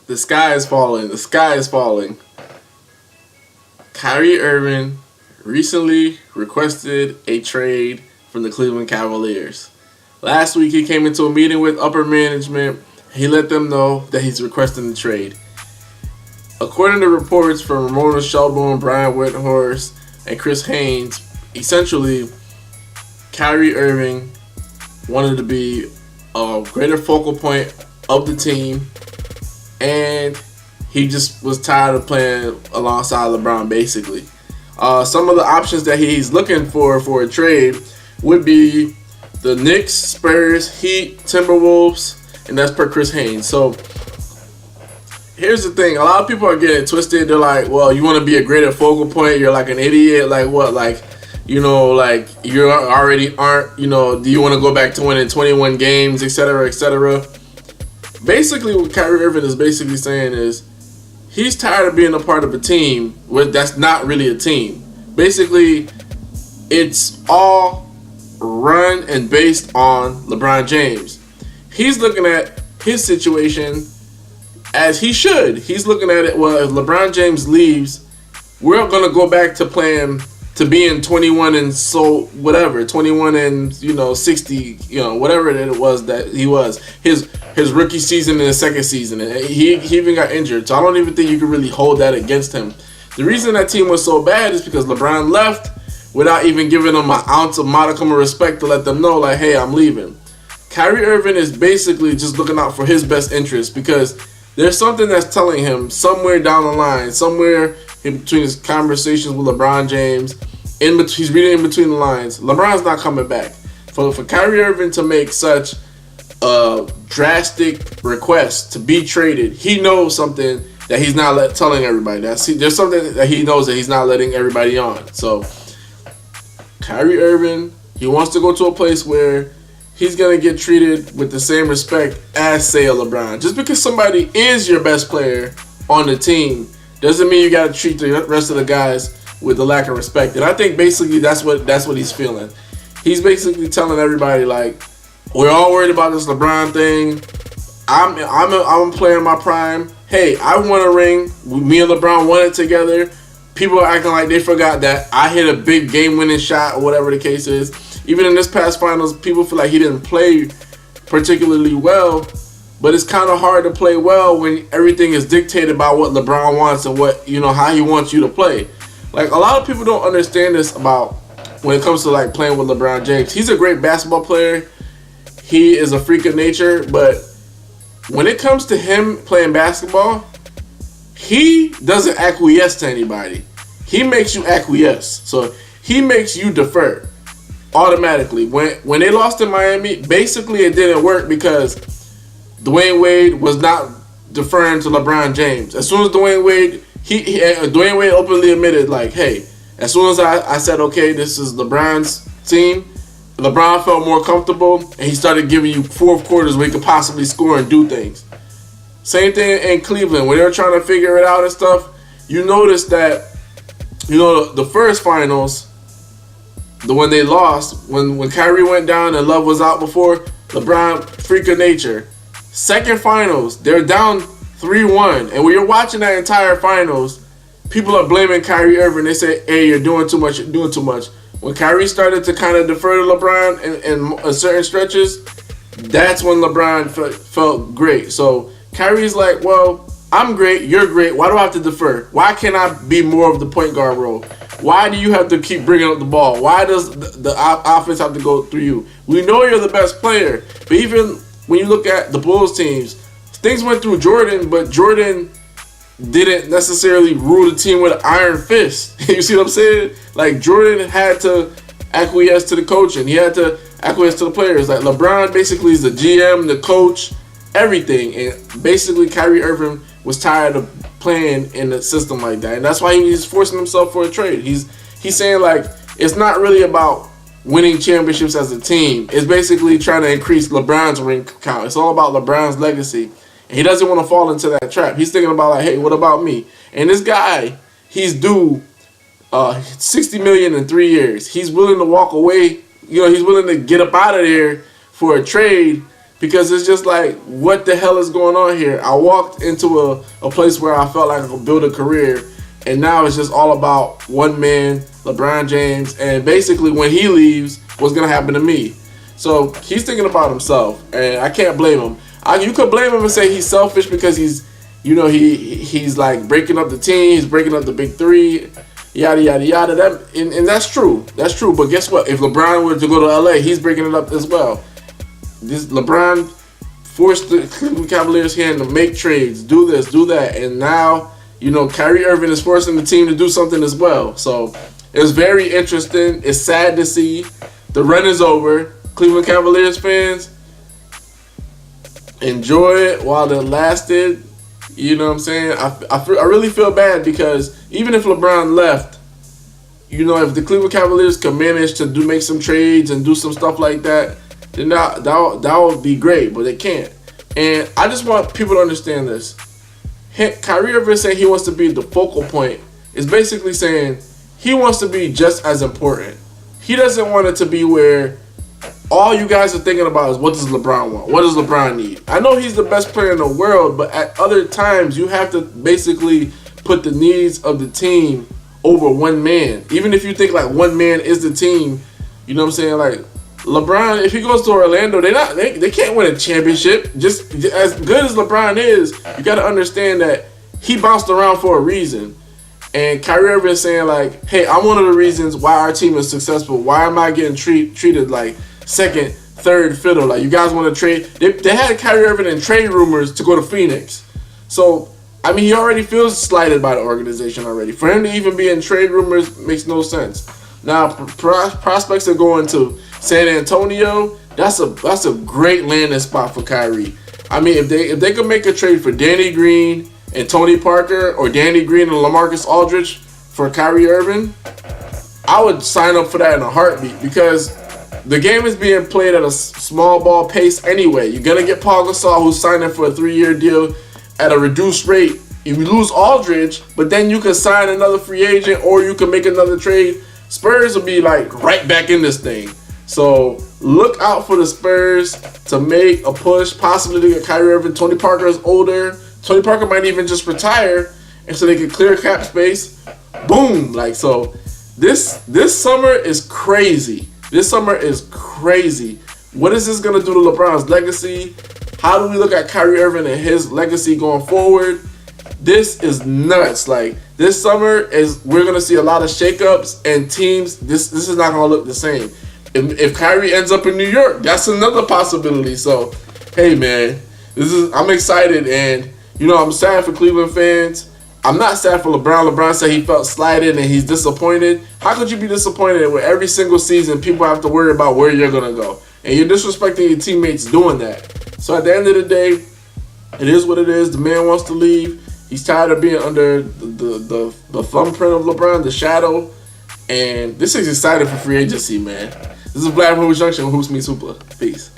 The sky is falling. The sky is falling. Kyrie Irving recently requested a trade from the Cleveland Cavaliers. Last week he came into a meeting with upper management. He let them know that he's requesting the trade. According to reports from Ramona Shelburne, Brian Windhorst, and Chris Haynes, essentially Kyrie Irving wanted to be a greater focal point of the team, and he just was tired of playing alongside LeBron, basically. Some of the options that he's looking for a trade would be the Knicks, Spurs, Heat, Timberwolves, and that's per Chris Haynes. So here's the thing. A lot of people are getting twisted. They're like, well, you want to be a greater focal point. You're like an idiot. Like what? Like, you know, like you already aren't, you know, do you want to go back to winning 21 games, et cetera, et cetera? Basically, what Kyrie Irving is basically saying is he's tired of being a part of a team that's not really a team. Basically, it's all run and based on LeBron James. He's looking at his situation as he should. He's looking at it, well, if LeBron James leaves, we're going to go back to playing, to being 21 and so whatever, 21 and 60, whatever it was that he was. His rookie season and his second season, and he even got injured. So I don't even think you can really hold that against him. The reason that team was so bad is because LeBron left without even giving them an ounce of modicum of respect to let them know, like, hey, I'm leaving. Kyrie Irving is basically just looking out for his best interest because there's something that's telling him somewhere down the line, somewhere in between his conversations with LeBron James, he's reading in between the lines, LeBron's not coming back. For Kyrie Irving to make such a drastic request to be traded, he knows something that he's not telling everybody. There's something that he knows that he's not letting everybody on. So Kyrie Irving, he wants to go to a place where he's going to get treated with the same respect as, say, a LeBron. Just because somebody is your best player on the team doesn't mean you got to treat the rest of the guys with a lack of respect. And I think basically that's what he's feeling. He's basically telling everybody, like, we're all worried about this LeBron thing. I'm playing my prime. Hey, I won a ring. Me and LeBron won it together. People are acting like they forgot that I hit a big game-winning shot or whatever the case is. Even in this past finals, people feel like he didn't play particularly well, but it's kind of hard to play well when everything is dictated by what LeBron wants and what, how he wants you to play. Like, a lot of people don't understand this about when it comes to, like, playing with LeBron James. He's a great basketball player. He is a freak of nature, but when it comes to him playing basketball, he doesn't acquiesce to anybody. He makes you acquiesce. So he makes you defer automatically. When they lost in Miami, basically it didn't work because Dwayne Wade was not deferring to LeBron James. As soon as Dwayne Wade openly admitted, like, hey, as soon as I said, okay, this is LeBron's team, LeBron felt more comfortable, and he started giving you fourth quarters where he could possibly score and do things. Same thing in Cleveland. When they're trying to figure it out and stuff, you notice that, the first finals, the one they lost, when Kyrie went down and Love was out before, LeBron, freak of nature. Second finals, they're down 3-1. And when you're watching that entire finals, people are blaming Kyrie Irving. They say, hey, you're doing too much, you're doing too much. When Kyrie started to kind of defer to LeBron in certain stretches, that's when LeBron felt great. So Kyrie's like, well, I'm great, you're great. Why do I have to defer? Why can't I be more of the point guard role? Why do you have to keep bringing up the ball? Why does the offense have to go through you? We know you're the best player, but even when you look at the Bulls teams, things went through Jordan, but Jordan didn't necessarily rule the team with an iron fist. You see what I'm saying? Like, Jordan had to acquiesce to the coaching. He had to acquiesce to the players. Like, LeBron basically is the GM, the coach, everything. And basically, Kyrie Irving was tired of playing in a system like that. And that's why he's forcing himself for a trade. He's saying, like, it's not really about winning championships as a team. It's basically trying to increase LeBron's ring count. It's all about LeBron's legacy. And he doesn't want to fall into that trap. He's thinking about, like, hey, what about me? And this guy, he's due $60 million in 3 years. He's willing to walk away. He's willing to get up out of there for a trade because it's just like, what the hell is going on here? I walked into a place where I felt like I could build a career, and now it's just all about one man, LeBron James, and basically when he leaves, what's going to happen to me? So he's thinking about himself, and I can't blame him. You could blame him and say he's selfish because he's like breaking up the team, he's breaking up the big three, yada yada yada. And that's true. That's true. But guess what? If LeBron were to go to LA, he's breaking it up as well. This LeBron forced the Cleveland Cavaliers hand to make trades, do this, do that, and now Kyrie Irving is forcing the team to do something as well. So it's very interesting. It's sad to see. The run is over. Cleveland Cavaliers fans, enjoy it while it lasted. You know what I'm saying? I really feel bad because even if LeBron left, if the Cleveland Cavaliers could manage to make some trades and do some stuff like that, then that would be great, but they can't. And I just want people to understand this. Kyrie Irving saying he wants to be the focal point is basically saying he wants to be just as important. He doesn't want it to be where all you guys are thinking about is what does LeBron want? What does LeBron need? I know he's the best player in the world, but at other times you have to basically put the needs of the team over one man. Even if you think like one man is the team, you know what I'm saying? Like LeBron, if he goes to Orlando, they can't win a championship. Just as good as LeBron is, you got to understand that he bounced around for a reason. And Kyrie Irving is saying like, hey, I'm one of the reasons why our team is successful. Why am I getting treated like second, third fiddle? Like, you guys want to trade? They had Kyrie Irving in trade rumors to go to Phoenix. So, I mean, he already feels slighted by the organization already. For him to even be in trade rumors makes no sense. Now, prospects are going to San Antonio. That's a great landing spot for Kyrie. I mean, if they could make a trade for Danny Green and Tony Parker, or Danny Green and LaMarcus Aldridge for Kyrie Irving, I would sign up for that in a heartbeat because the game is being played at a small ball pace anyway. You're going to get Paul Gasol, who's signing for a 3-year deal at a reduced rate. If you lose Aldridge, but then you can sign another free agent or you can make another trade, Spurs will be like right back in this thing. So look out for the Spurs to make a push, possibly to get Kyrie Irving. Tony Parker is older. Tony Parker might even just retire, and so they can clear cap space. Boom! Like, so this summer is crazy. This summer is crazy. What is this going to do to LeBron's legacy? How do we look at Kyrie Irving and his legacy going forward? This is nuts. Like, this summer we're going to see a lot of shakeups and teams. This is not going to look the same. If Kyrie ends up in New York, that's another possibility. So, hey, man, I'm excited, and I'm sad for Cleveland fans. I'm not sad for LeBron. LeBron said he felt slighted and he's disappointed. How could you be disappointed when every single season people have to worry about where you're going to go? And you're disrespecting your teammates doing that. So at the end of the day, it is what it is. The man wants to leave. He's tired of being under the thumbprint of LeBron, the shadow. And this is exciting for free agency, man. This is Vlad from Hoops Junction, Hoops meets Hoopla. Peace.